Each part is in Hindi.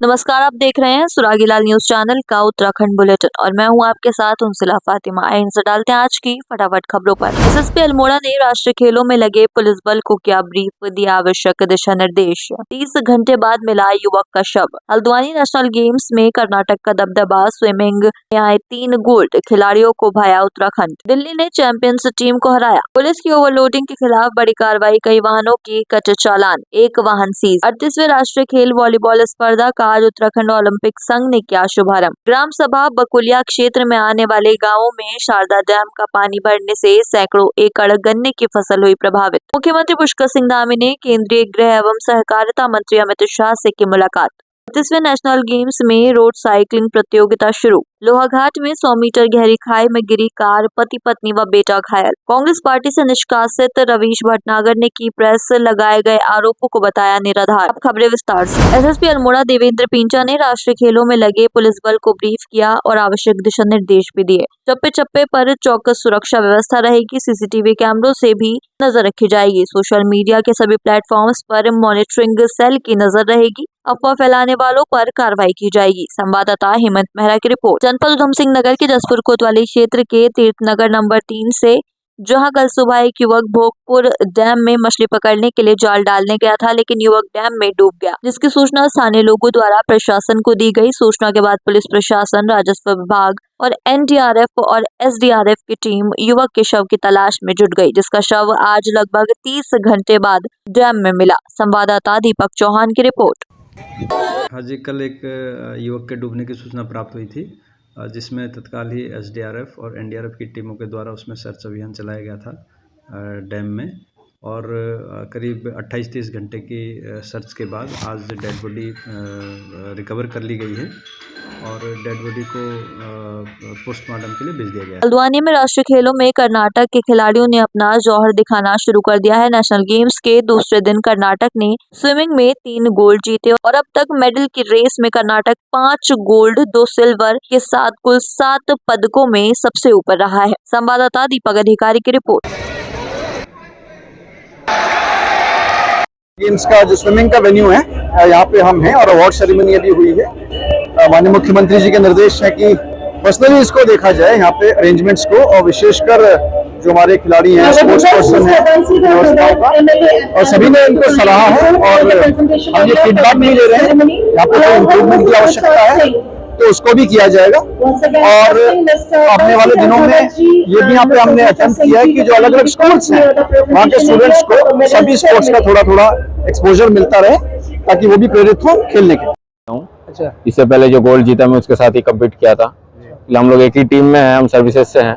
नमस्कार, आप देख रहे हैं सुरागीलाल न्यूज चैनल का उत्तराखंड बुलेटिन और मैं हूं आपके साथ उनसिला फातिमा। इनसे डालते हैं आज की फटाफट खबरों पर। एसएसपी अल्मोड़ा ने राष्ट्रीय खेलों में लगे पुलिस बल को किया ब्रीफ, दिया आवश्यक दिशा निर्देश। 30 घंटे बाद मिला युवक का शव। हल्द्वानी नेशनल गेम्स में कर्नाटक का दबदबा, स्विमिंग में आए 3 गोल्ड खिलाड़ियों को भाया उत्तराखंड। दिल्ली ने चैंपियंस टीम को हराया। पुलिस की ओवरलोडिंग के खिलाफ बड़ी कार्रवाई, कई वाहनों की कटे चालान, 1 वाहन सीज। 38वें राष्ट्रीय खेल वॉलीबॉल स्पर्धा का आज उत्तराखंड ओलंपिक संघ ने किया शुभारंभ। ग्राम सभा बकुलिया क्षेत्र में आने वाले गांवों में शारदा डैम का पानी भरने से सैकड़ों एकड़ गन्ने की फसल हुई प्रभावित। मुख्यमंत्री पुष्कर सिंह धामी ने केंद्रीय गृह एवं सहकारिता मंत्री अमित शाह से की मुलाकात। 38वें नेशनल गेम्स में रोड साइकिलिंग प्रतियोगिता शुरू। लोहाघाट में 100 मीटर गहरी खाई में गिरी कार, पति पत्नी व बेटा घायल। कांग्रेस पार्टी से निष्कासित रवीश भटनागर ने की प्रेस लगाए गए आरोपों को बताया निराधार। अब खबरें विस्तार से। एसएसपी अल्मोड़ा देवेंद्र पिंचा ने राष्ट्रीय खेलों में लगे पुलिस बल को ब्रीफ किया और आवश्यक दिशा निर्देश भी दिए। चप्पे चप्पे पर चौकस सुरक्षा व्यवस्था रहेगी। सीसीटीवी कैमरों से भी नजर रखी जाएगी। सोशल मीडिया के सभी प्लेटफॉर्म्स पर मॉनिटरिंग सेल की नजर रहेगी। अफवाह फैलाने वालों पर कार्रवाई की जाएगी। संवाददाता हेमंत मेहरा की रिपोर्ट। जनपद उधम सिंह नगर के जसपुर कोतवाली क्षेत्र के तीर्थनगर नंबर 3 से, जहां कल सुबह एक युवक भोगपुर डैम में मछली पकड़ने के लिए जाल डालने गया था, लेकिन युवक डैम में डूब गया, जिसकी सूचना स्थानीय लोगों द्वारा प्रशासन को दी गई। सूचना के बाद पुलिस प्रशासन, राजस्व विभाग और एनडीआरएफ और एसडीआरएफ की टीम युवक के शव की तलाश में जुट गई, जिसका शव आज लगभग 30 घंटे बाद डैम में मिला। संवाददाता दीपक चौहान की रिपोर्ट। हाँ जी, कल एक युवक के डूबने की सूचना प्राप्त हुई थी, जिसमें तत्काल ही एसडीआरएफ और एनडीआरएफ की टीमों के द्वारा उसमें सर्च अभियान चलाया गया था डैम में। और करीब 28-30 घंटे की सर्च के बाद आज डेड बॉडी रिकवर कर ली गई है और डेड बॉडी को पोस्टमार्टम के लिए भेज दिया गया। हल्द्वानी में राष्ट्रीय खेलों में कर्नाटक के खिलाड़ियों ने अपना जौहर दिखाना शुरू कर दिया है। नेशनल गेम्स के दूसरे दिन कर्नाटक ने स्विमिंग में 3 गोल्ड जीते और अब तक मेडल की रेस में कर्नाटक 5 गोल्ड 2 सिल्वर के साथ कुल 7 पदकों में सबसे ऊपर रहा है। संवाददाता दीपक अधिकारी की रिपोर्ट। गेम्स का जो स्विमिंग का वेन्यू है, यहाँ पे हम हैं और अवार्ड सेरेमनी अभी हुई है। माननीय मुख्यमंत्री जी के निर्देश है कि पर्सनली इसको देखा जाए, यहाँ पे अरेंजमेंट्स को, और विशेषकर जो हमारे खिलाड़ी हैं, स्पोर्ट्स पर्सन हैं, व्यवस्थाओं का, और सभी ने इनको सराहा है और हम ये फीडबैक भी ले रहे हैं। यहाँ पे कोई इम्प्रूवमेंट की आवश्यकता है तो उसको भी किया जाएगा। और आने वाले दिनों में ये भी यहाँ पे हमने अटेम्प्ट किया है कि जो अलग अलग स्कूल्स हैं, वहाँ के स्टूडेंट्स को सभी स्पोर्ट्स का थोड़ा थोड़ा एक्सपोजर मिलता रहे, ताकि वो भी प्रेरित हो खेलने के। अच्छा, इससे पहले जो गोल्ड जीता मैं उसके साथ ही कम्पीट किया था। हम लोग एक ही टीम में हैं, हम सर्विसेज से हैं,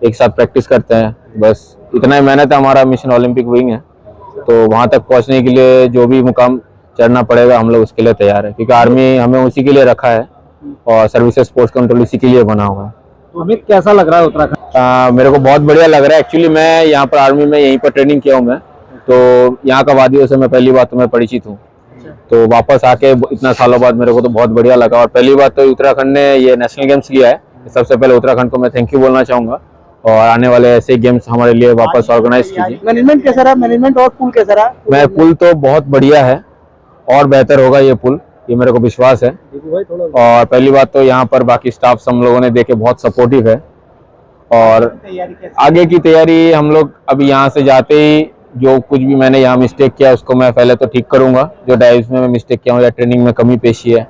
एक साथ प्रैक्टिस करते हैं। बस इतना ही मेहनत है। हमारा मिशन ओलंपिक विंग है, तो वहाँ तक पहुँचने के लिए जो भी मुकाम चढ़ना पड़ेगा हम लोग उसके लिए तैयार है, क्योंकि आर्मी हमें उसी के लिए रखा है और सर्विसेज स्पोर्ट्स कंट्रोल इसी के लिए बना हुआ है। तो हमें कैसा लग रहा है उत्तराखंड? मेरे को बहुत बढ़िया लग रहा है। एक्चुअली मैं यहाँ पर आर्मी में यहीं पर ट्रेनिंग किया हूँ मैं, तो यहाँ का वादियों से मैं पहली बार तो मैं परिचित हूँ। तो वापस आके इतना सालों बाद मेरे को तो बहुत बढ़िया लगा। और पहली बार तो उत्तराखंड ने ये नेशनल गेम्स लिया है। सबसे पहले उत्तराखंड को मैं थैंक यू बोलना चाहूँगा और आने वाले ऐसे गेम्स हमारे लिए वापस ऑर्गेनाइज कीजिए। मैनेजमेंट कैसा रहा? मैनेजमेंट और पुल कैसा रहा? मैं पुल तो बहुत बढ़िया है और बेहतर होगा ये पुल, ये मेरे को विश्वास है। और पहली बात तो यहाँ पर बाकी स्टाफ हम लोगों ने देखे बहुत सपोर्टिव है। और आगे की तैयारी हम लोग अभी यहाँ से जाते ही जो कुछ भी मैंने यहाँ मिस्टेक किया उसको मैं पहले तो ठीक करूँगा, जो डाइव्स में मैं मिस्टेक किया हूँ या ट्रेनिंग में कमी पेशी है।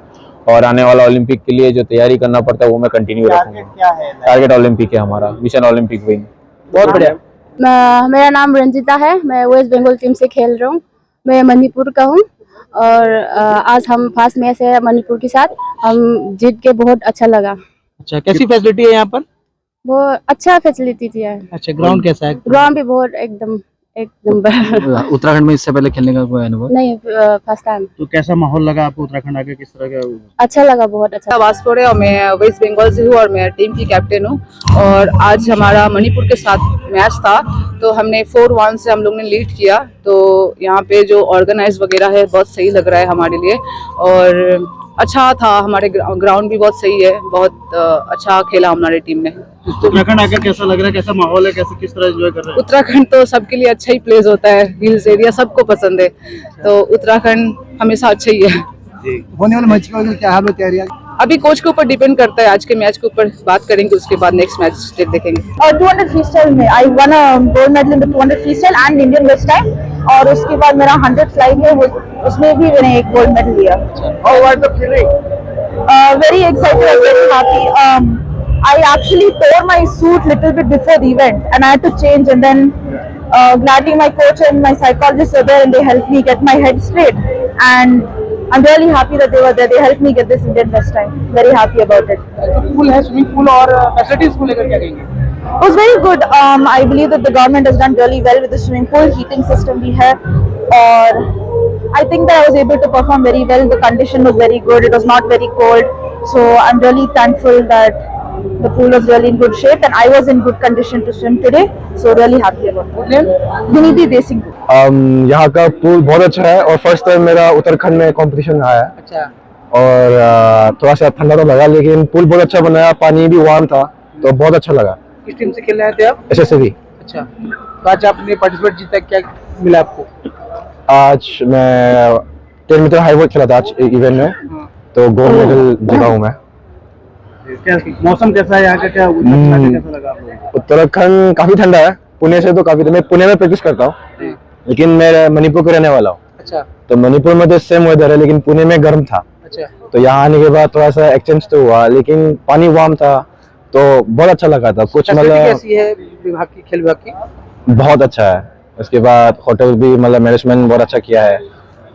और आने वाला ओलंपिक के लिए जो तैयारी करना पड़ता है वो मैं कंटिन्यू रखूँगा। टारगेट ओलंपिक है हमारा, मिशन ओलंपिक विंग। बहुत बढ़िया। मेरा नाम रंजिता है, मैं वेस्ट बंगाल टीम से खेल रहा हूँ। मैं मणिपुर का हूँ और आज हम फर्स्ट मैच है मणिपुर के साथ, हम जीत के बहुत अच्छा लगा। अच्छा, कैसी फैसिलिटी है यहाँ पर? वो अच्छा फैसिलिटी थी है। अच्छा, ग्राउंड कैसा है? ग्राउंड भी बहुत एकदम एक नंबर। उत्तराखंड में इससे पहले खेलने का कोई अनुभव नहीं, फर्स्ट टाइम। तो कैसा माहौल लगा आपको उत्तराखंड आके? किस तरह का? अच्छा लगा, बहुत अच्छा। वास्पोड़े और मैं वेस्ट बंगाल से हूँ और मैं टीम की कैप्टन हूँ। और आज हमारा मणिपुर के साथ मैच था, तो हमने 4-1 से हम लोग ने लीड किया। तो यहाँ पे जो ऑर्गेनाइज वगैरह है बहुत सही लग रहा है हमारे लिए और अच्छा था। हमारे ग्राउंड भी बहुत सही है, बहुत अच्छा खेला हमारी टीम ने। उत्तराखंड आकर कैसा लग रहा है? कैसा माहौल है? कैसे किस तरह एंजॉय कर रहे हैं? उत्तराखंड तो सबके लिए अच्छा ही प्लेस होता है, हिल्स एरिया सबको पसंद है, तो उत्तराखंड हमेशा अच्छा ही है। होने वाले मैच को क्या हाल में तैयारियां? अभी कोच के ऊपर डिपेंड करता है, आज के मैच के ऊपर बात करेंगे, उसके बाद नेक्स्ट मैच देखेंगे। और 200 फ्रीस्टाइल में I won gold medal in the 200 freestyle and Indian best time, और उसके बाद मेरा 100 फ्लाइंग है, उसमें भी मैंने एक गोल्ड मेडल लिया। और what the feeling? Very excited and very happy. I actually tore my suit little bit before the event and I had to change, and then gladly my coach and my psychologist were there and they helped me get my head straight, and I'm really happy that they were there. They helped me get this Indian best time. Very happy about it. Pool है, स्विमिंग पूल और फैसिलिटीज को लेकर क्या कहेंगे? It was very good. I believe that the government has done really well with the swimming pool heating system we have, or I think that I was able to perform very well. The condition was very good. It was not very cold, so I'm really thankful that the pool was really in good shape and I was in good condition to swim today. So really happy about it. Vinidhi Desing. यहाँ का पूल बहुत अच्छा है और फर्स्ट टाइम मेरा उत्तराखंड में कंपटीशन रहा है। अच्छा, और थोड़ा सा ठंडा तो लगा, लेकिन पूल बहुत अच्छा बनाया, पानी भी वार्म था, तो बहुत अच्छा लगा। किस टीम से खेल रहे थे आप? SSC। अच्छा, तो आज आपने पार्टिसिपेट जीता, क्या मिला आपको? आज मैं 10 मीटर हाई वॉल्ट खेला था आज इवेंट में, तो गोल्ड मेडल जीता हूँ मैं। मौसम कैसा है यहाँ का, क्या कैसा लगा आप लोगों को? उत्तराखंड काफी ठंडा है, पुणे से तो काफी, मैं पुणे में प्रैक्टिस करता हूँ, लेकिन मैं मणिपुर का रहने वाला हूँ। अच्छा, तो मणिपुर में तो सेम वेदर है, लेकिन पुणे में गर्म था। अच्छा, तो यहाँ आने के बाद थोड़ा सा एक्सचेंज तो हुआ, लेकिन पानी वार्म था तो बहुत अच्छा लगा था। कुछ फैसिलिटी मतलब कैसी है विभाग की, खेल विभाग की? बहुत अच्छा है। उसके बाद होटल भी मतलब मैनेजमेंट बहुत अच्छा किया है।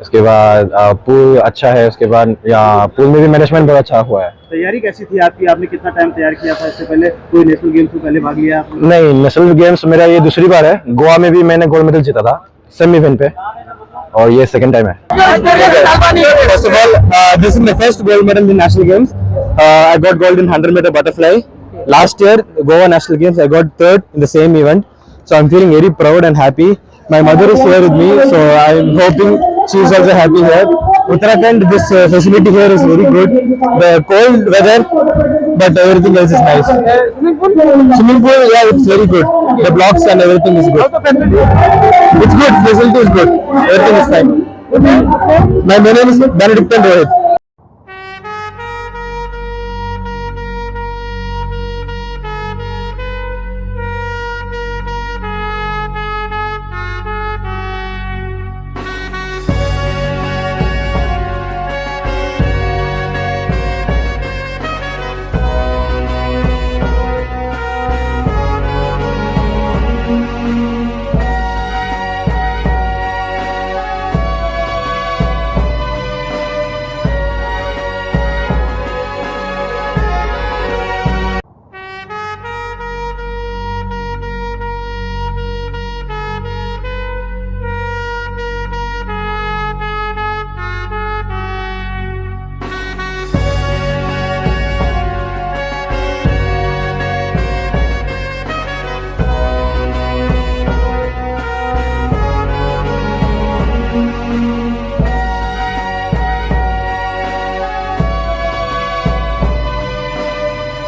उसके बाद पूल अच्छा है। उसके बाद यहाँ पूल में भी मैनेजमेंट बहुत अच्छा हुआ है। तैयारी कैसी थी आपकी? आपने कितना टाइम तैयार किया था? इससे पहले कोई नेशनल गेम्स में पहले भाग लिया आपने? नहीं, नेशनल गेम्स मेरा ये दूसरी बार है। गोवा में भी मैंने गोल्ड मेडल जीता था सेमी इवेंट पे, और ये सेकंड टाइम है। First of all, this is my first gold medal in national games. I got gold in 100 meter butterfly. Last year, Goa National Games, I got third in the same event. So I'm feeling very proud and happy. My mother is here with me, so I'm hoping she is also happy here. Uttarakhand, this facility here is very good. The cold weather, but everything else is nice. Swimming pool, yeah, it's very good. The blocks and everything is good. It's good. Facility is good. Everything is fine. My name is Benedictine Rohit.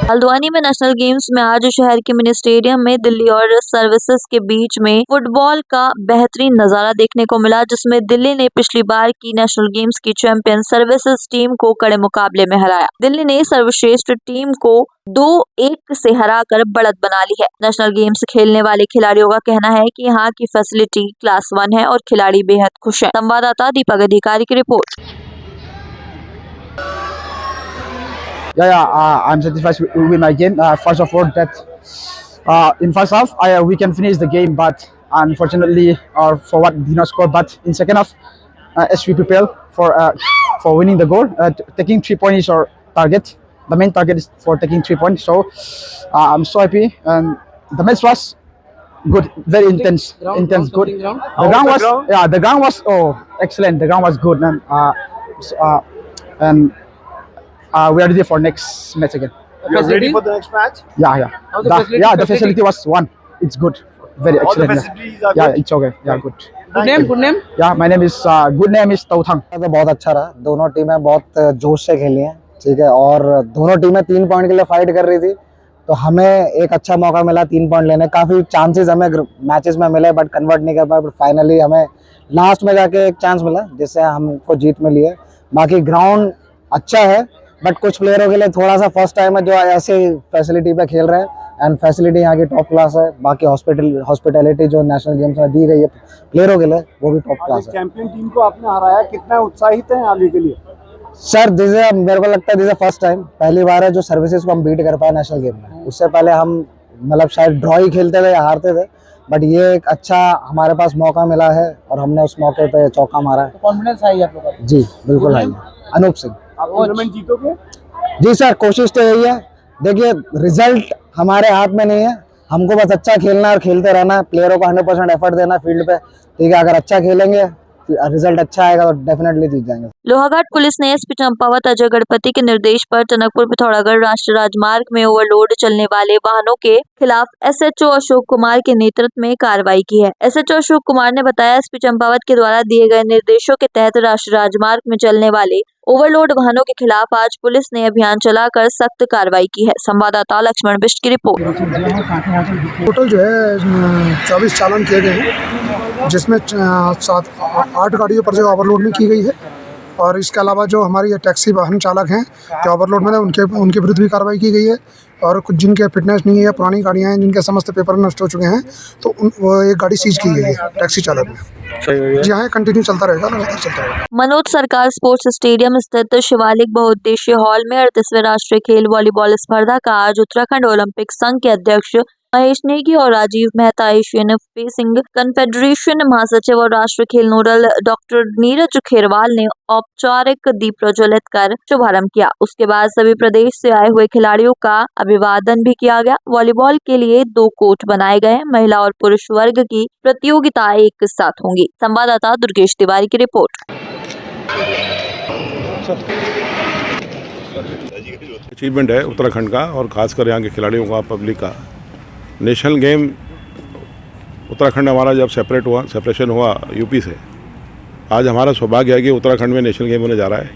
Haldwani में नेशनल गेम्स में आज शहर के मिनी स्टेडियम में दिल्ली और सर्विसेज के बीच में फुटबॉल का बेहतरीन नजारा देखने को मिला, जिसमें दिल्ली ने पिछली बार की नेशनल गेम्स की चैंपियन सर्विसेज टीम को कड़े मुकाबले में हराया। दिल्ली ने सर्वश्रेष्ठ टीम को 2-1 से हराकर बढ़त बना ली है। नेशनल गेम्स खेलने वाले खिलाड़ियों का कहना है कि यहाँ की फैसिलिटी क्लास 1 है और खिलाड़ी बेहद खुश हैं। संवाददाता दीपक अधिकारी की report. I'm satisfied with my game. First of all, that in first half we can finish the game, but unfortunately our forward did not score. But in second half, as we prepare for winning the goal, taking 3 points is our target. The main target is for taking 3 points. So I'm so happy, and the match was good, very intense, good. The ground was excellent. The ground was good, and we are ready for next match again. You are ready for the next match? Yeah. The facility was one. It's good, very excellent. All the facilities are good? Yeah, it's okay. Yeah, good. Good name? Yeah, my name is good name is Tauthang. तो बहुत अच्छा रहा। दोनों टीमें बहुत जोश से खेली हैं, ठीक है, और दोनों टीमें 3 पॉइंट के लिए फाइट कर रही थी, तो हमें एक अच्छा मौका मिला 3 पॉइंट लेने। काफ़ी चांसेस हमें मैचेस में मिले, बट कन्वर्ट नहीं कर पाए। बट फाइनली हमें लास्ट में जाके एक चांस मिला जिससे हमको जीत मिली है। बाकी ग्राउंड अच्छा है, बट कुछ प्लेयरों के लिए थोड़ा सा फर्स्ट टाइम है जो ऐसे फैसिलिटी पे खेल रहे हैं, एंड फैसिलिटी यहाँ की टॉप क्लास है। बाकी हॉस्पिटैलिटी जो नेशनल गेम्स में दी गई है प्लेयरों के लिए वो भी टॉप क्लास है। चैंपियन टीम को आपने हराया, कितना उत्साहित हैं आगे के लिए? सर मेरे को लगता है दिस फर्स्ट टाइम, पहली बार है जो सर्विसेज को हम बीट कर पाए नेशनल गेम में। उससे पहले हम मतलब शायद ड्रॉ ही खेलते थे या हारते थे, बट ये एक अच्छा हमारे पास मौका मिला है और हमने उस मौके पे चौका मारा है। कॉन्फिडेंस है आप लोगों का? जी बिल्कुल है। अनूप सिंह। आप टूर्नामेंट जीतोगे? जी सर, कोशिश तो यही है। देखिए रिजल्ट हमारे हाथ में नहीं है, हमको बस अच्छा खेलना है और खेलते रहना है, प्लेयरों को 100% एफर्ट देना फील्ड पे, ठीक है। अगर अच्छा खेलेंगे रिजल्ट अच्छा आएगा तो डेफिनेटली जीत जाएंगे। लोहाघाट पुलिस ने एसपी चंपावत अजय गणपति के निर्देश पर टनकपुर पिथौरागढ़ राष्ट्रीय राजमार्ग में ओवरलोड चलने वाले वाहनों के खिलाफ एसएचओ अशोक कुमार के नेतृत्व में कार्रवाई की है। एसएचओ अशोक कुमार ने बताया, एसपी चंपावत के द्वारा दिए गए निर्देशों के तहत राष्ट्रीय राजमार्ग में चलने वाले ओवरलोड वाहनों के खिलाफ आज पुलिस ने अभियान चलाकर सख्त कार्रवाई की है। संवाददाता लक्ष्मण बिष्ट की रिपोर्ट। टोटल जो है 24 चालान किए गए हैं, जिसमें 8 गाड़ियों पर जो ओवरलोडिंग की गई है, और इसके अलावा जो हमारी ये टैक्सी वाहन चालक हैं जो ओवरलोड में उनके विरुद्ध भी कार्रवाई की गई है। और कुछ जिनके फिटनेस नहीं है या पुरानी गाड़ियाँ हैं जिनके समस्त पेपर नष्ट हो चुके हैं, तो वो एक गाड़ी सीज की गई है टैक्सी चालक में। जी हाँ, कंटिन्यू चलता रहेगा, लगातार चलता रहेगा। मनोज सरकार स्पोर्ट्स स्टेडियम स्थित शिवालिक बहुउद्देशीय हॉल में 38वें राष्ट्रीय खेल वॉलीबॉल स्पर्धा का आज उत्तराखंड ओलंपिक संघ के अध्यक्ष महेश नेगी और Rajiv Mehta, Asian fencing confederation महासचिव और राष्ट्रीय खेल नोडल डॉक्टर नीरज खेरवाल ने औपचारिक दीप प्रज्वलित कर शुभारंभ किया। उसके बाद सभी प्रदेश से आए हुए खिलाड़ियों का अभिवादन भी किया गया। वॉलीबॉल के लिए 2 कोर्ट बनाए गए। महिला और पुरुष वर्ग की प्रतियोगिताएं एक साथ होंगी। संवाददाता दुर्गेश तिवारी की रिपोर्ट। अचीवमेंट है उत्तराखंड का, और खासकर यहाँ के खिलाड़ियों का, पब्लिक का। नेशनल गेम उत्तराखंड हमारा जब सेपरेशन हुआ यूपी से, आज हमारा सौभाग्य है कि उत्तराखंड में नेशनल गेम होने जा रहा है।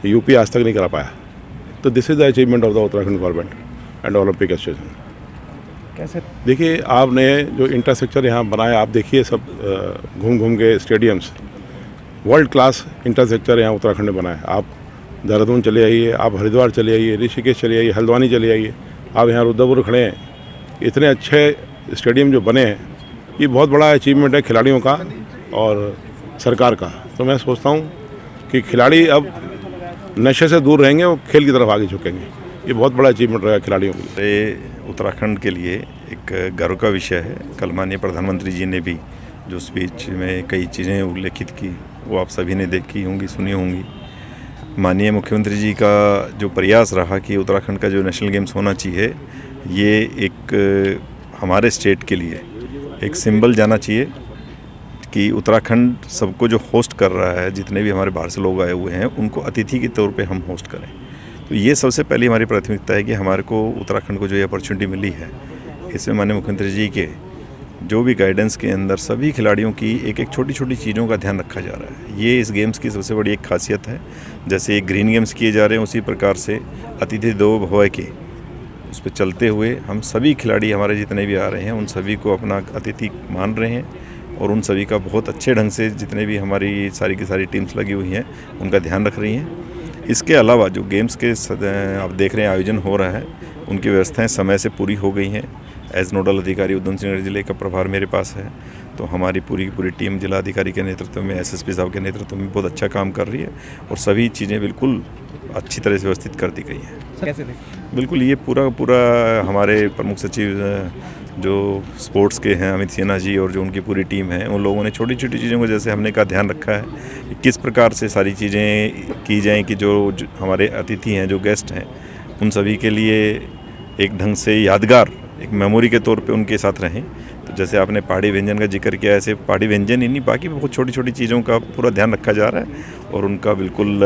यूपी आज तक नहीं करा पाया, तो this is the achievement of the Uttarakhand government and Olympic association. कैसे देखिए, आपने जो इंफ्रास्ट्रक्चर यहाँ बनाया, आप देखिए सब घूम घूम के स्टेडियम्स, वर्ल्ड क्लास इंफ्रास्ट्रक्चर यहाँ उत्तराखंड में बनाया। आप देहरादून चले आइए, आप हरिद्वार चले आइए, ऋषिकेश चले आइए, हल्द्वानी चले आइए, आप यहाँ रुद्रपुर खड़े हैं। इतने अच्छे स्टेडियम जो बने हैं, ये बहुत बड़ा अचीवमेंट है खिलाड़ियों का और सरकार का। तो मैं सोचता हूँ कि खिलाड़ी अब नशे से दूर रहेंगे और खेल की तरफ आगे झुकेंगे। ये बहुत बड़ा अचीवमेंट रहेगा खिलाड़ियों के लिए। उत्तराखंड के लिए एक गर्व का विषय है। कल माननीय प्रधानमंत्री जी ने भी जो स्पीच में कई चीज़ें उल्लेखित की, वो आप सभी ने देखी होंगी, सुनी होंगी। माननीय मुख्यमंत्री जी का जो प्रयास रहा कि उत्तराखंड का जो नेशनल गेम्स होना चाहिए, ये एक हमारे स्टेट के लिए एक सिंबल जाना चाहिए कि उत्तराखंड सबको जो होस्ट कर रहा है, जितने भी हमारे बाहर से लोग आए हुए हैं, उनको अतिथि के तौर पे हम होस्ट करें। तो ये सबसे पहली हमारी प्राथमिकता है कि हमारे को उत्तराखंड को जो ये अपॉर्चुनिटी मिली है, इसमें माननीय मुख्यमंत्री जी के जो भी गाइडेंस के अंदर सभी खिलाड़ियों की एक एक छोटी छोटी चीज़ों का ध्यान रखा जा रहा है। ये इस गेम्स की सबसे बड़ी एक खासियत है। जैसे ग्रीन गेम्स किए जा रहे हैं, उसी प्रकार से अतिथि देवो भव के उस पर चलते हुए हम सभी खिलाड़ी हमारे जितने भी आ रहे हैं, उन सभी को अपना अतिथि मान रहे हैं और उन सभी का बहुत अच्छे ढंग से, जितने भी हमारी सारी की सारी टीम्स लगी हुई हैं, उनका ध्यान रख रही हैं। इसके अलावा जो गेम्स के आप देख रहे हैं आयोजन हो रहा है, उनकी व्यवस्थाएं समय से पूरी हो गई हैं। एज नोडल अधिकारी उधम सिंह नगर जिले का प्रभार मेरे पास है, तो हमारी पूरी की पूरी टीम जिला अधिकारी के नेतृत्व में, एसएसपी साहब के नेतृत्व में बहुत अच्छा काम कर रही है और सभी चीज़ें बिल्कुल अच्छी तरह से व्यवस्थित कर दी गई हैं। कैसे बिल्कुल ये पूरा हमारे प्रमुख सचिव जो स्पोर्ट्स के हैं अमित सिन्हा जी और जो उनकी पूरी टीम है, उन लोगों ने छोटी छोटी चीज़ों को जैसे हमने का ध्यान रखा है कि किस प्रकार से सारी चीज़ें की जाएं कि जो हमारे अतिथि हैं, जो गेस्ट हैं, उन सभी के लिए एक ढंग से यादगार एक मेमोरी के तौर पे उनके साथ रहें। तो जैसे आपने पहाड़ी व्यंजन का जिक्र किया, ऐसे पहाड़ी व्यंजन ही नहीं, बाकी बहुत छोटी छोटी चीज़ों का पूरा ध्यान रखा जा रहा है और उनका बिल्कुल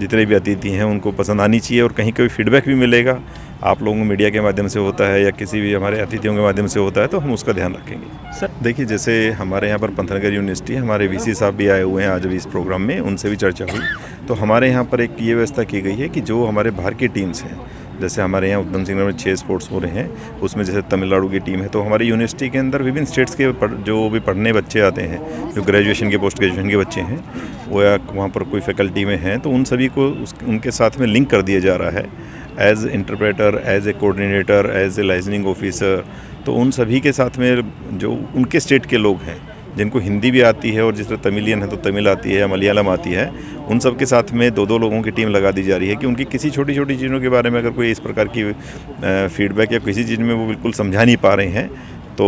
जितने भी अतिथि हैं उनको पसंद आनी चाहिए। और कहीं कोई फीडबैक भी मिलेगा, आप लोगों को मीडिया के माध्यम से होता है या किसी भी हमारे अतिथियों के माध्यम से होता है, तो हम उसका ध्यान रखेंगे। सर देखिए, जैसे हमारे यहाँ पर पंतनगर यूनिवर्सिटी, हमारे वीसी साहब भी आए हुए हैं आज भी इस प्रोग्राम में, उनसे भी चर्चा हुई। तो हमारे यहाँ पर एक ये व्यवस्था की गई है कि जो हमारे बाहर की टीम्स हैं, जैसे हमारे यहाँ उधम सिंह नगर में 6 स्पोर्ट्स हो रहे हैं, उसमें जैसे तमिलनाडु की टीम है, तो हमारी यूनिवर्सिटी के अंदर विभिन्न स्टेट्स के जो भी पढ़ने बच्चे आते हैं, जो ग्रेजुएशन के पोस्ट ग्रेजुएशन के बच्चे हैं, वो या वहाँ पर कोई फैकल्टी में हैं, तो उन सभी को उनके साथ में लिंक कर दिया जा रहा है as interpreter, as a coordinator, as a licensing officer. तो उन सभी के साथ में जो उनके स्टेट के लोग हैं, जिनको हिंदी भी आती है और जिस तरह तमिलियन है तो तमिल आती है या मलयालम आती है, उन सब के साथ में 2-2 लोगों की टीम लगा दी जा रही है कि उनकी किसी छोटी छोटी चीज़ों के बारे में अगर कोई इस प्रकार की फीडबैक या किसी चीज़ में वो बिल्कुल समझा नहीं पा रहे हैं, तो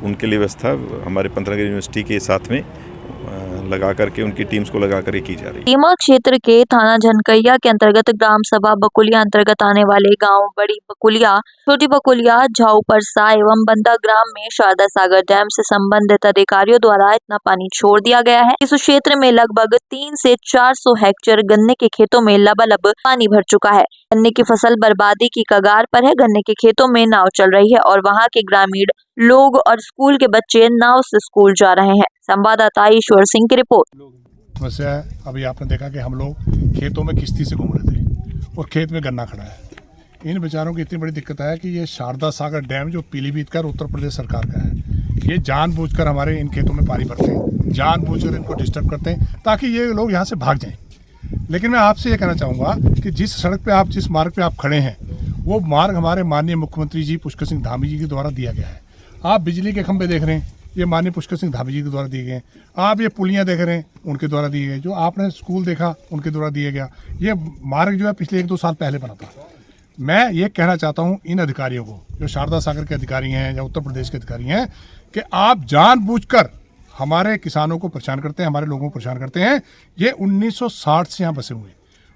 उनके लिए व्यवस्था हमारे पंतनगर यूनिवर्सिटी के साथ में लगा करके उनकी टीम्स को लगा करके की जा रही है। टीमा क्षेत्र के थाना झनकैया के अंतर्गत ग्राम सभा बकुलिया अंतर्गत आने वाले गांव बड़ी बकुलिया, छोटी बकुलिया, झाऊ परसा एवं बंदा ग्राम में शारदा सागर डैम से संबंधित अधिकारियों द्वारा इतना पानी छोड़ दिया गया है। इस क्षेत्र में लगभग 300 से 400 हेक्टेयर गन्ने के खेतों में लबालब पानी भर चुका है। गन्ने की फसल बर्बादी की कगार पर है। गन्ने के खेतों में नाव चल रही है और वहाँ के ग्रामीण लोग और स्कूल के बच्चे नाव से स्कूल जा रहे हैं। संवाददाता ईश्वर सिंह की रिपोर्ट। समस्या है, अभी आपने देखा कि हम लोग खेतों में किश्ती से घूम रहे थे और खेत में गन्ना खड़ा है। इन बेचारों की इतनी बड़ी दिक्कत है कि ये शारदा सागर डैम जो पीलीभीत का उत्तर प्रदेश सरकार का है, ये जानबूझकर हमारे इन खेतों में पानी भरते हैं, जानबूझकर इनको डिस्टर्ब करते हैं ताकि ये लोग यहाँ से भाग जाएं। लेकिन मैं आपसे ये कहना चाहूँगा कि जिस सड़क पे आप, जिस मार्ग पे आप खड़े हैं, वो मार्ग हमारे माननीय मुख्यमंत्री जी पुष्कर सिंह धामी जी के द्वारा दिया गया है। आप बिजली के खंभे देख रहे हैं, ये माननीय पुष्कर सिंह धामी जी के द्वारा दिए गए। आप ये पुलियाँ देख रहे हैं, उनके द्वारा दिए गए। जो आपने स्कूल देखा, उनके द्वारा दिया गया। ये मार्ग जो है पिछले 1-2 साल पहले बना था। मैं ये कहना चाहता हूँ इन अधिकारियों को, जो शारदा सागर के अधिकारी हैं या उत्तर प्रदेश के अधिकारी हैं, कि आप जानबूझकर हमारे किसानों को परेशान करते हैं, हमारे लोगों को परेशान करते हैं। ये 1960 से यहाँ बसे हुए हैं।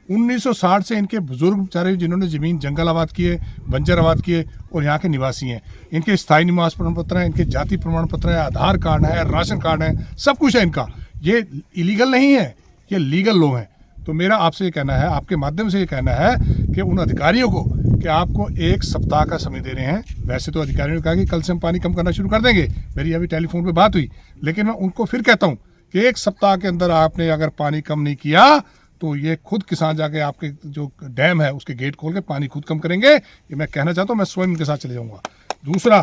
1960 से इनके बुजुर्ग बेचारे, जिन्होंने ज़मीन जंगल आबाद किए, बंजर आबाद किए और यहाँ के निवासी हैं। इनके स्थायी निवास प्रमाण पत्र हैं, इनके जाति प्रमाण पत्र है, आधार कार्ड है, राशन कार्ड है, सब कुछ है इनका। ये इलीगल नहीं है, ये लीगल लोग हैं। तो मेरा आपसे ये कहना है, आपके माध्यम से ये कहना है कि उन अधिकारियों को कि आपको 1 सप्ताह का समय दे रहे हैं। वैसे तो अधिकारियों ने कहा कि कल से हम पानी कम करना शुरू कर देंगे, मेरी अभी टेलीफोन पे बात हुई, लेकिन मैं उनको फिर कहता हूँ कि 1 सप्ताह के अंदर आपने अगर पानी कम नहीं किया तो ये खुद किसान जाके आपके जो डैम है उसके गेट खोल के पानी खुद कम करेंगे। ये मैं कहना चाहता हूँ, मैं स्वयं उनके साथ चले जाऊँगा। दूसरा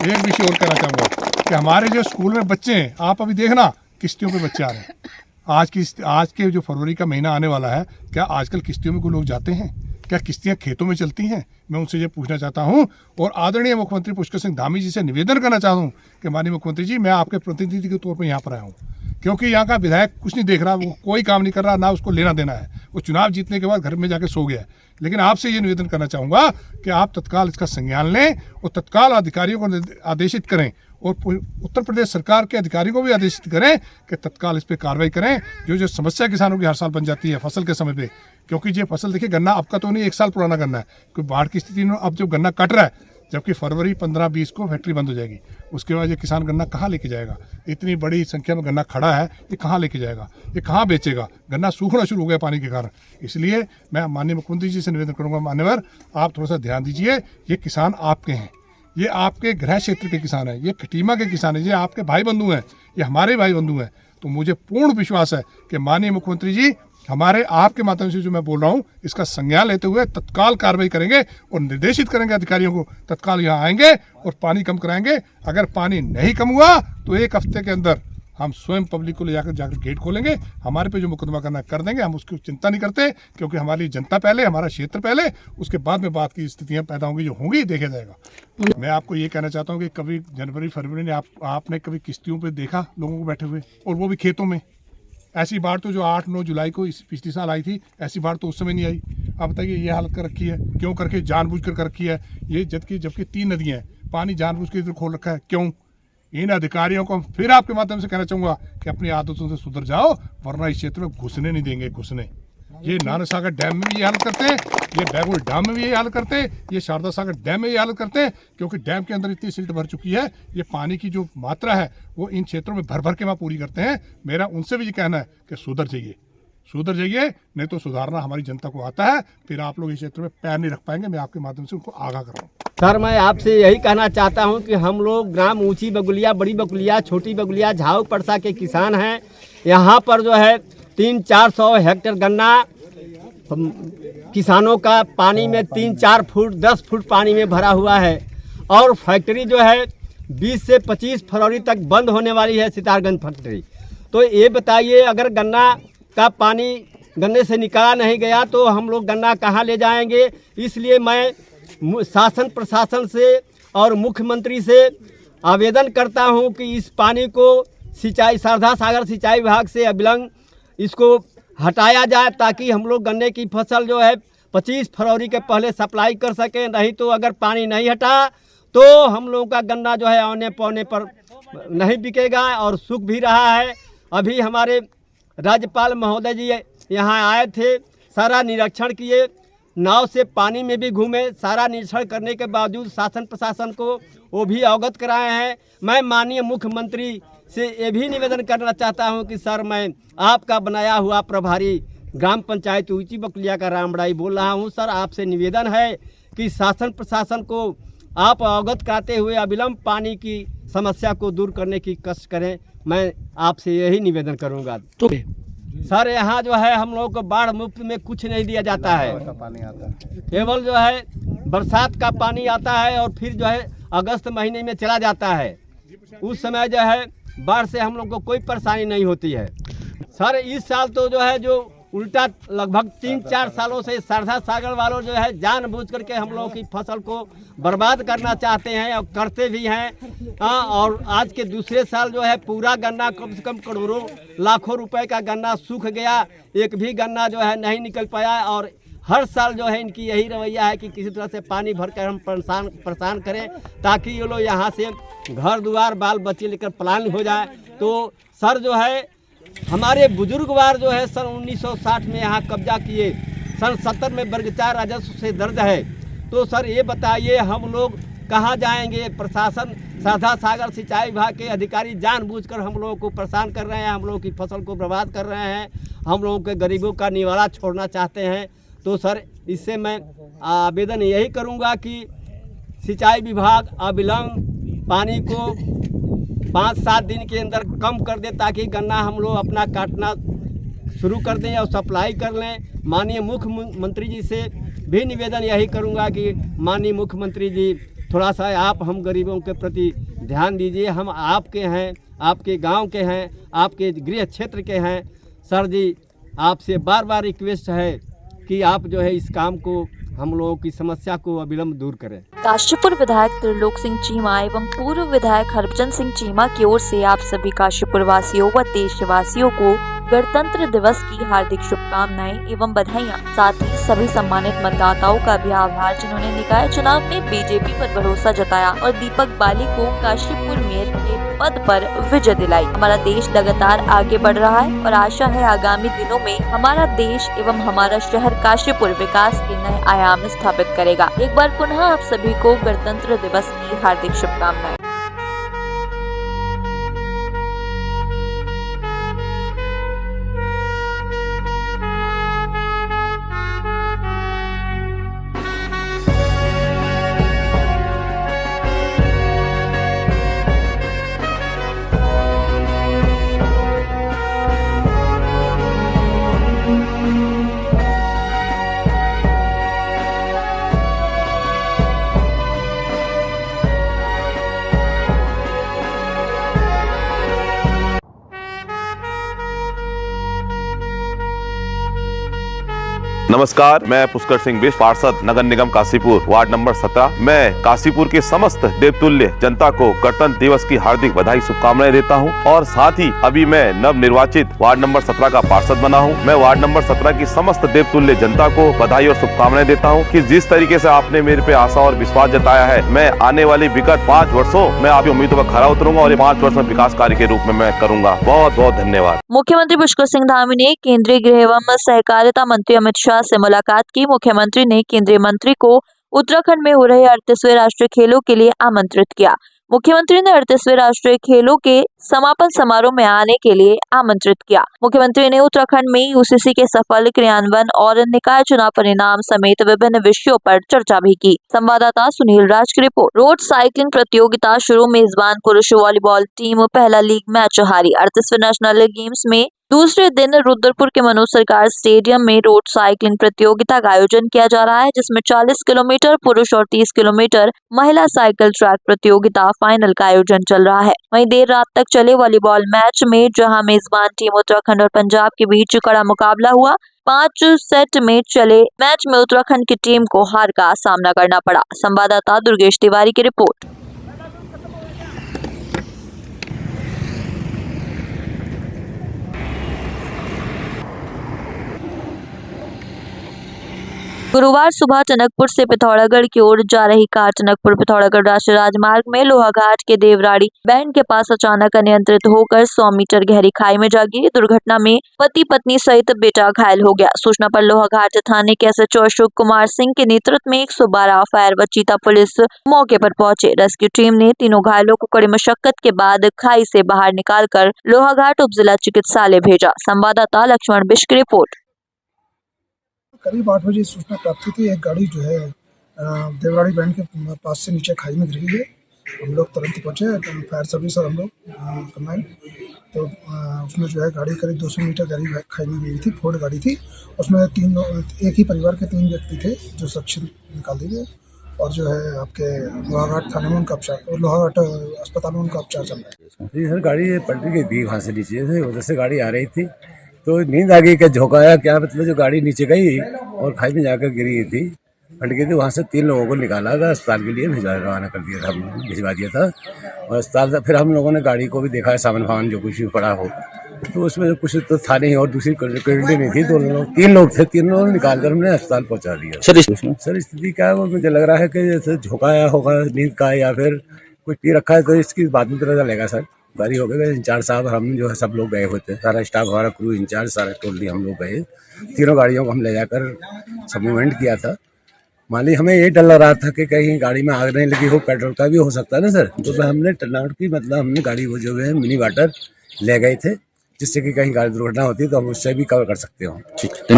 एक विषय और कहना चाहूँगा कि हमारे जो स्कूल में बच्चे हैं, आप अभी देखना किश्तियों पे बच्चे आ रहे हैं। आज के जो फरवरी का महीना आने वाला है, क्या आजकल किश्तियों में कोई लोग जाते हैं? क्या किश्तियाँ खेतों में चलती हैं? मैं उनसे ये पूछना चाहता हूँ और आदरणीय मुख्यमंत्री पुष्कर सिंह धामी जी से निवेदन करना चाहता हूँ कि माननीय मुख्यमंत्री जी, मैं आपके प्रतिनिधि के तौर पर यहाँ पर आया हूँ, क्योंकि यहाँ का विधायक कुछ नहीं देख रहा, वो कोई काम नहीं कर रहा, ना उसको लेना देना है। वो चुनाव जीतने के बाद घर में जाके सो गया। लेकिन आपसे ये निवेदन करना चाहूँगा कि आप तत्काल इसका संज्ञान लें और तत्काल अधिकारियों को आदेशित करें और उत्तर प्रदेश सरकार के अधिकारियों को भी आदेशित करें कि तत्काल इस पर कार्रवाई करें। जो समस्या किसानों की हर साल बन जाती है फसल के समय पे, क्योंकि ये फसल देखिए, गन्ना आपका तो नहीं, 1 साल पुराना गन्ना है, कोई बाढ़ की स्थिति में अब जो गन्ना कट रहा है, जबकि फरवरी 15-20 को फैक्ट्री बंद हो जाएगी। उसके बाद ये किसान गन्ना कहाँ लेके जाएगा? इतनी बड़ी संख्या में गन्ना खड़ा है, ये कहाँ लेके जाएगा? ये कहाँ बेचेगा? गन्ना सूखना शुरू हो गया पानी के कारण। इसलिए मैं माननीय मुख्यमंत्री जी से निवेदन करूँगा, मान्यवर आप थोड़ा सा ध्यान दीजिए। ये किसान आपके हैं, ये आपके गृह क्षेत्र के किसान हैं, ये खटीमा के किसान हैं, ये आपके भाई बंधु हैं, ये हमारे भाई बंधु हैं। तो मुझे पूर्ण विश्वास है कि माननीय मुख्यमंत्री जी हमारे आपके माध्यम से जो मैं बोल रहा हूँ, इसका संज्ञान लेते हुए तत्काल कार्रवाई करेंगे और निर्देशित करेंगे अधिकारियों को, तत्काल यहाँ आएंगे और पानी कम कराएंगे। अगर पानी नहीं कम हुआ तो 1 हफ्ते के अंदर हम स्वयं पब्लिक को ले जाकर गेट खोलेंगे। हमारे पे जो मुकदमा करना कर देंगे, हम उसकी चिंता नहीं करते, क्योंकि हमारी जनता पहले, हमारा क्षेत्र पहले, उसके बाद में बात की स्थितियाँ पैदा होंगी, जो होंगी देखा जाएगा। मैं आपको ये कहना चाहता हूँ कि कभी जनवरी फरवरी में आपने कभी किश्तियों पर देखा लोगों को बैठे हुए, और वो भी खेतों में? ऐसी बाढ़ तो जो 8-9 जुलाई को इस पिछले साल आई थी, ऐसी बाढ़ तो उस समय नहीं आई। अब बताइए ये हालत कर रखी है, क्यों करके? जानबूझकर कर रखी है ये, जबकि 3 नदियाँ हैं, पानी जानबूझ के इधर खोल रखा है, क्यों? इन अधिकारियों को फिर आपके माध्यम से कहना चाहूँगा कि अपनी आदतों से सुधर जाओ, वरना इस क्षेत्र में घुसने नहीं देंगे। घुसने ये नाना सागर डैम में भी ये हालत करते हैं, ये बैगुल डैम में भी ये हालत करते हैं, ये शारदा सागर डैम में ये हालत करते हैं, क्योंकि डैम के अंदर इतनी सिल्ट भर चुकी है, ये पानी की जो मात्रा है वो इन क्षेत्रों में भर भर के वहाँ पूरी करते हैं। मेरा उनसे भी ये कहना है कि सुधर जाइए, नहीं तो सुधारना हमारी जनता को आता है, फिर आप लोग इस क्षेत्र में पैर नहीं रख पाएंगे। मैं आपके माध्यम से उनको आगाह कर रहा हूँ। सर, मैं आपसे यही कहना चाहता हूं कि हम लोग ग्राम ऊंची बगुलिया, बड़ी बगुलिया, छोटी बगुलिया, झाऊ परसा के किसान हैं। यहां पर जो है 300-400 हेक्टेयर गन्ना किसानों का पानी में 3-4 फुट 10 फुट पानी में भरा हुआ है और फैक्ट्री जो है 20 से 25 फरवरी तक बंद होने वाली है सितारगंज फैक्ट्री। तो ये बताइए, अगर गन्ना का पानी गन्ने से निकाला नहीं गया तो हम लोग गन्ना कहाँ ले जाएंगे। इसलिए मैं शासन प्रशासन से और मुख्यमंत्री से आवेदन करता हूं कि इस पानी को सिंचाई शारदा सागर सिंचाई विभाग से अविलंब इसको हटाया जाए, ताकि हम लोग गन्ने की फसल जो है 25 फरवरी के पहले सप्लाई कर सकें। नहीं तो अगर पानी नहीं हटा तो हम लोगों का गन्ना जो है आने पौने पर नहीं बिकेगा और सूख भी रहा है। अभी हमारे राज्यपाल महोदय जी यहाँ आए थे, सारा निरीक्षण किए, नाव से पानी में भी घूमे, सारा निरीक्षण करने के बावजूद शासन प्रशासन को वो भी अवगत कराए हैं। मैं माननीय मुख्यमंत्री से ये भी निवेदन करना चाहता हूं कि सर, मैं आपका बनाया हुआ प्रभारी ग्राम पंचायत ऊंची बकुलिया का रामबड़ाई बोल रहा हूं। सर, आपसे निवेदन है कि शासन प्रशासन को आप अवगत कराते हुए अविलंब पानी की समस्या को दूर करने की कष्ट करें। मैं आपसे यही निवेदन करूंगा। तो सर, यहाँ जो है हम लोग को बाढ़ मुफ्त में कुछ नहीं दिया जाता है, केवल जो है बरसात का पानी आता है और फिर जो है अगस्त महीने में चला जाता है। उस समय जो है बाढ़ से हम लोग को कोई परेशानी नहीं होती है। सर, इस साल तो जो है जो उल्टा लगभग 3-4 सालों से शारदा सागर वालों जो है जानबूझ करके हम लोगों की फसल को बर्बाद करना चाहते हैं और करते भी हैं। और आज के दूसरे साल जो है पूरा गन्ना कम से कम करोड़ों लाखों रुपए का गन्ना सूख गया, एक भी गन्ना जो है नहीं निकल पाया। और हर साल जो है इनकी यही रवैया है कि किसी तरह से पानी भरकर हम परेशान करें, ताकि ये लोग यहाँ से घर द्वार बाल बच्चे लेकर पलायन हो जाए। तो सर, जो है हमारे बुजुर्गवार जो है सन 1960 में यहाँ कब्जा किए, सन 70 में बरगचार राजस्व से दर्ज है। तो सर, ये बताइए हम लोग कहाँ जाएंगे। प्रशासन शारदा सागर सिंचाई विभाग के अधिकारी जानबूझकर हम लोगों को परेशान कर रहे हैं, हम लोगों की फसल को बर्बाद कर रहे हैं, हम लोगों के गरीबों का निवाला छोड़ना चाहते हैं। तो सर, इससे मैं आवेदन यही करूँगा कि सिंचाई विभाग अविलंब पानी को 5-7 दिन के अंदर कम कर दे, ताकि गन्ना हम लोग अपना काटना शुरू कर दें और सप्लाई कर लें। माननीय मुख्यमंत्री जी से भी निवेदन यही करूंगा कि माननीय मुख्यमंत्री जी, थोड़ा सा आप हम गरीबों के प्रति ध्यान दीजिए। हम आपके हैं, आपके गांव के हैं, आपके गृह क्षेत्र के हैं। सर जी, आपसे बार बार रिक्वेस्ट है कि आप जो है इस काम को, हम लोगों की समस्या को अविलंब दूर करें। काशीपुर विधायक त्रिलोक सिंह चीमा एवं पूर्व विधायक हरभजन सिंह चीमा की ओर से आप सभी काशीपुर वासियों व देशवासियों को गणतंत्र दिवस की हार्दिक शुभकामनाएं एवं बधाइयां। साथ ही सभी सम्मानित मतदाताओं का भी आभार, जिन्होंने निकाय चुनाव में बीजेपी पर भरोसा जताया और दीपक बाली को काशीपुर मेयर के पद पर विजय दिलाई। हमारा देश लगातार आगे बढ़ रहा है और आशा है आगामी दिनों में हमारा देश एवं हमारा शहर काशीपुर विकास के नए आयाम स्थापित करेगा। एक बार पुनः आप सभी को गणतंत्र दिवस की हार्दिक शुभकामनाएं। नमस्कार, मैं पुष्कर सिंह बिष्ट, पार्षद नगर निगम काशीपुर, वार्ड नंबर 17। मैं काशीपुर के समस्त देवतुल्य जनता को गणतंत्र दिवस की हार्दिक बधाई शुभकामनाएं देता हूं और साथ ही अभी मैं नव निर्वाचित वार्ड नंबर 17 का पार्षद बना हूं। मैं वार्ड नंबर 17 की समस्त देवतुल्य जनता को बधाई और शुभकामनाएं देता हूं कि जिस तरीके से आपने मेरे पे आशा और विश्वास जताया है, मैं आने वाली विगत 5 वर्षों में आपकी उम्मीदों पर खरा उतरूंगा और ये 5 वर्ष में विकास कार्य के रूप में मैं करूंगा। बहुत बहुत धन्यवाद। मुख्यमंत्री पुष्कर सिंह धामी ने केंद्रीय गृह एवं सहकारिता मंत्री अमित शाह से मुलाकात की। मुख्यमंत्री ने केंद्रीय मंत्री को उत्तराखंड में हो रहे 38वें राष्ट्रीय खेलों के लिए आमंत्रित किया। मुख्यमंत्री ने 38वें राष्ट्रीय खेलों के समापन समारोह में आने के लिए आमंत्रित किया। मुख्यमंत्री ने उत्तराखंड में यूसीसी के सफल क्रियान्वयन और निकाय चुनाव परिणाम समेत विभिन्न विषयों पर चर्चा भी की। संवाददाता सुनील राज की रिपोर्ट। रोड साइकिलिंग प्रतियोगिता शुरू। मेजबान पुरुष वॉलीबॉल टीम पहला लीग मैच हारी। 38वें नेशनल गेम्स में दूसरे दिन रुद्रपुर के मनोज सरकार स्टेडियम में रोड साइकिलिंग प्रतियोगिता का आयोजन किया जा रहा है, जिसमें 40 किलोमीटर पुरुष और 30 किलोमीटर महिला साइकिल ट्रैक प्रतियोगिता फाइनल का आयोजन चल रहा है। वहीं देर रात तक चले वॉलीबॉल मैच में जहां मेजबान टीम उत्तराखंड और पंजाब के बीच कड़ा मुकाबला हुआ। 5 सेट में चले मैच में उत्तराखंड की टीम को हार का सामना करना पड़ा। संवाददाता दुर्गेश तिवारी की रिपोर्ट। गुरुवार सुबह टनकपुर से पिथौरागढ़ की ओर जा रही कार टनकपुर पिथौरागढ़ राष्ट्रीय राजमार्ग में लोहाघाट के देवराड़ी बैंड के पास अचानक अनियंत्रित होकर 100 मीटर गहरी खाई में जा गिरी। दुर्घटना में पति पत्नी सहित बेटा घायल हो गया। सूचना पर लोहाघाट थाने के SHO अशोक कुमार सिंह के नेतृत्व में 112 फायर व चीता पुलिस मौके पर पहुंचे। रेस्क्यू टीम ने तीनों घायलों को कड़ी मशक्कत के बाद खाई से बाहर निकालकर लोहाघाट उप जिला चिकित्सालय भेजा। संवाददाता लक्ष्मण बिष्ट की रिपोर्ट। करीब 8 बजे सूचना प्राप्त हुई थी, एक गाड़ी जो है देवराड़ी बैंड के पास से नीचे खाई में गिरी है। हम लोग तुरंत पहुंचे, फायर सर्विस और हम लोग कंबाइन, तो उसमें जो है गाड़ी करीब 200 मीटर गहरी खाई में गिरी थी। फोर्ड गाड़ी थी, उसमें एक ही परिवार के 3 व्यक्ति थे जो सुरक्षित निकाल दिए गए और जो है आपके लोहाघाट थाने में उनका उपचार और लोहाघाट अस्पताल में उनका उपचार चल रहा है। जी सर, गाड़ी पलटी गई थी वहाँ से नीचे से, उधर से गाड़ी आ रही थी तो नींद आ गई, क्या झोंकाया क्या मतलब, जो गाड़ी नीचे गई और खाई में जाकर गिरी थी, फट गई थी। वहाँ से 3 लोगों को निकाला था, अस्पताल के लिए रवाना कर दिया था, भिजवा दिया था और अस्पताल। फिर हम लोगों ने गाड़ी को भी देखा है, सामान फामान जो कुछ भी पड़ा हो, तो उसमें कुछ तो था नहीं और दूसरी क्वालिटी नहीं थी। 3 लोग थे, 3 लोगों निकाल कर हमने अस्पताल पहुँचा दिया। सर स्थिति क्या है, वो मुझे लग रहा है कि जैसे झोंकाया होगा नींद का या फिर कुछ पी रखा है, तो इसकी बाद में पता चलेगा सर। गाड़ी हो गए इंचार्ज साहब, हम जो है सब लोग गए होते, सारा स्टाफ हमारा क्रू इंचार्ज सारा टोटली हम लोग गए। 3 गाड़ियों को हम ले जाकर सब मूवमेंट किया था। मान ली हमें ये डर लग रहा था कि कहीं गाड़ी में आग नहीं लगी हो, पेट्रोल का भी हो सकता है ना सर, तो हमने टर्नआउट की मतलब हमने गाड़ी वो जो है मिनी वाटर ले गए थे, जिससे कि कहीं गाड़ी दुर्घटना होती तो हम उससे भी कवर कर सकते हो।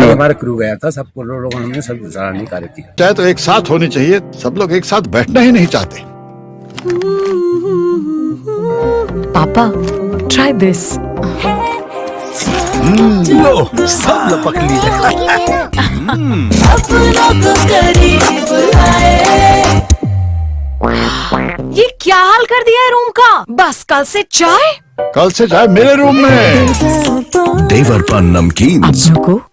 हमारा क्रू गया था, सब लोगों ने सब सराहनीय कार्य किया। चाहे तो एक साथ होनी चाहिए, सब लोग एक साथ बैठना ही नहीं चाहते। पापा, try this. लो, सब लपक लिए। ये क्या हाल कर दिया है रूम का? बस कल से चाय मेरे रूम में। देवर पर नमकीन।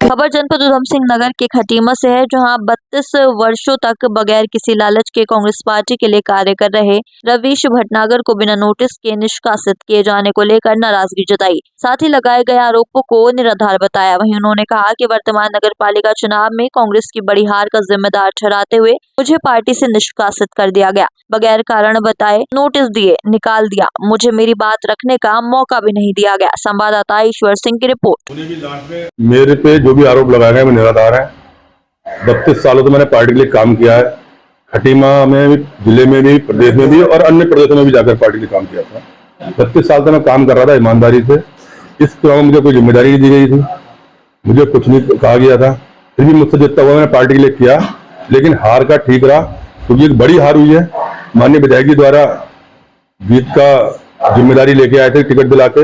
खबर जनपद उधम सिंह नगर के खटीमा से है, जहां 32 वर्षों तक बगैर किसी लालच के कांग्रेस पार्टी के लिए कार्य कर रहे रवीश भटनागर को बिना नोटिस के निष्कासित किए जाने को लेकर नाराजगी जताई। साथ ही लगाए गए आरोपों को निराधार बताया। वहीं उन्होंने कहा कि वर्तमान नगर पालिका चुनाव में कांग्रेस की बड़ी हार का जिम्मेदार ठहराते हुए मुझे पार्टी से निष्कासित कर दिया गया। बगैर कारण बताए नोटिस दिए, निकाल दिया। मुझे मेरी बात रखने का मौका भी नहीं दिया गया। संवाददाता ईश्वर सिंह की रिपोर्ट। मेरे पे जो भी आरोप लगाए गए वो निराधार है। 32 सालों से मैंने पार्टी के लिए काम किया है, खटीमा में, जिले में भी, प्रदेश में भी और अन्य प्रदेशों में भी जाकर पार्टी के लिए काम किया था। 32 साल से मैं काम कर रहा था ईमानदारी से। इस तरह मुझे कोई जिम्मेदारी दी गई थी, मुझे कुछ नहीं कहा गया था, फिर भी मुझसे जितना हुआ मैंने पार्टी के लिए किया। लेकिन हार का ठीक रहा, क्योंकि एक बड़ी हार हुई है। माननीय विधायक जी द्वारा जीत का जिम्मेदारी लेके आए थे, टिकट दिला के,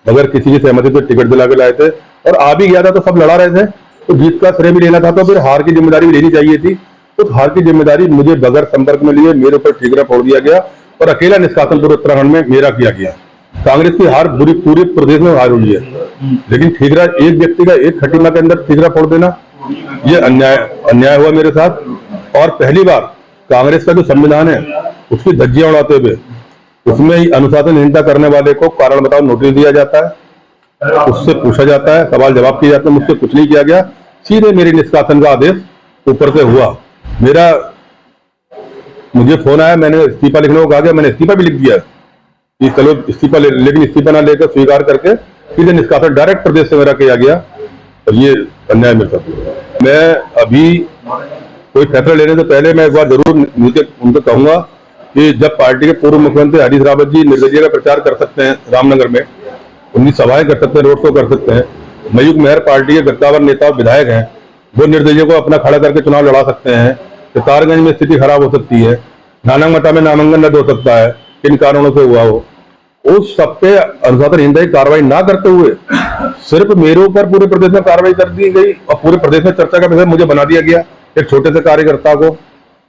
बगैर किसी की सहमति से टिकट दिला के लाए थे और आ भी गया था तो सब लड़ा रहे थे, तो जीत का श्रेय भी लेना था, तो फिर हार की जिम्मेदारी भी लेनी चाहिए थी। तो हार की जिम्मेदारी मुझे बगैर संपर्क में लिए मेरे ऊपर ठीकरा फोड़ दिया गया और अकेला निष्कासन पूरे उत्तराखंड में मेरा किया गया। कांग्रेस की हार पूरे प्रदेश में हार हुई है, लेकिन ठीकरा एक व्यक्ति का एक खटीमा के अंदर ठीकरा फोड़ देना, ये अन्याय हुआ मेरे साथ। और पहली बार कांग्रेस का जो संविधान है उसकी धज्जियां उड़ाते हुए उसमें ही अनुशासनहीनता करने वाले को कारण बताओ नोटिस दिया जाता है, उससे पूछा जाता है, सवाल जवाब किए जाते हैं। मुझसे कुछ नहीं किया गया, सीधे मेरे निष्कासन का आदेश ऊपर से हुआ। मुझे फोन आया, मैंने इस्तीफा लिखने को कहा गया, मैंने इस्तीफा भी लिख दिया कि चलो इस्तीफा लेकिन इस्तीफा ना लेकर स्वीकार करके सीधे निष्कासन डायरेक्ट प्रदेश से मेरा किया गया। और ये अन्याय मेरे साथ। मैं अभी कोई फैसला लेने से पहले मैं एक बार जरूर उनको कहूंगा कि जब पार्टी के पूर्व मुख्यमंत्री हरीश रावत जी निर्दलीय का प्रचार कर सकते हैं रामनगर में, उनकी सभाएं कर सकते हैं, रोड शो कर सकते हैं, मयूख मेहर पार्टी के गद्दावर नेता और विधायक हैं, वो निर्दलीय को अपना खड़ा करके चुनाव लड़ा सकते हैं। सितारगंज में स्थिति खराब हो सकती है, नानंगमता में नामांकन रद्द हो सकता है, किन कारणों से हुआ हो, उस सब पे अनुशासनहीनता की कार्रवाई ना करते हुए सिर्फ मेरे ऊपर पूरे प्रदेश में कार्रवाई कर दी गई और पूरे प्रदेश में चर्चा का विषय मुझे बना दिया गया, एक छोटे से कार्यकर्ता को।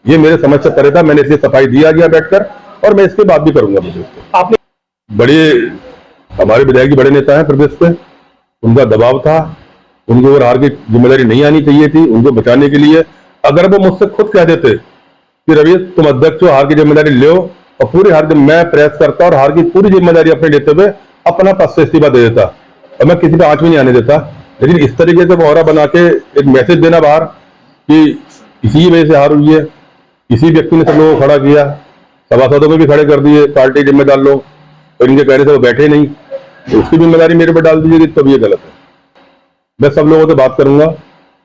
ये मेरे समझ से परे था, मैंने इसलिए सफाई दिया गया बैठकर, और मैं इसके बाद भी करूंगा। मुझे आपने बड़े हमारे विधायक बड़े नेता हैं प्रदेश पे, उनका दबाव था, उनको और हार की जिम्मेदारी नहीं आनी चाहिए थी। उनको बचाने के लिए अगर वो मुझसे खुद कह देते कि रवि तुम अध्यक्ष हो, हार की जिम्मेदारी लो, और पूरी हार मैं प्रेस करता और हार की पूरी जिम्मेदारी अपने लेते हुए अपना पद से इस्तीफा दे देता और मैं किसी पे आंच भी नहीं आने देता। लेकिन इस तरीके से मोहरा बना के एक मैसेज देना बाहर कि इसी वजह से हार हुई है, इसी व्यक्ति ने सब लोगों को खड़ा किया, सभासदों को भी खड़े कर दिए, पार्टी जिम्मेदार लोग, और इनके कहने से वो बैठे नहीं, तो उसकी जिम्मेदारी मेरे पर डाल दीजिएगी, तब ये गलत है। मैं सब लोगों से बात करूंगा।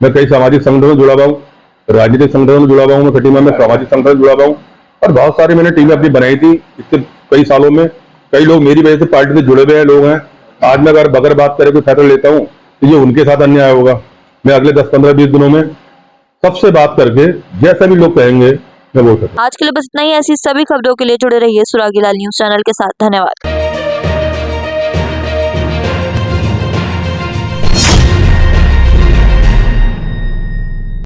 मैं कई सामाजिक संगठनों में जुड़ा हुआ हूँ, राजनीतिक संगठनों में जुड़ा हुआ हूँ, मैं खटीमा में सामाजिक संगठन में जुड़ा हुआ हूँ, और बहुत सारी मैंने टीमें अपनी बनाई थी इसके कई सालों में। कई लोग मेरी वजह से पार्टी से जुड़े हुए हैं लोग हैं। आज मैं अगर बगैर बात करे कोई फैसला लेता हूँ तो ये उनके साथ अन्याय होगा। मैं अगले 10, 15, 20 दिनों में सबसे बात करके जैसा भी लोग कहेंगे मैं वो करूँगा। आज के लिए बस इतना ही। ऐसी सभी खबरों के लिए जुड़े रहिए सुरागीलाल न्यूज चैनल के साथ। धन्यवाद।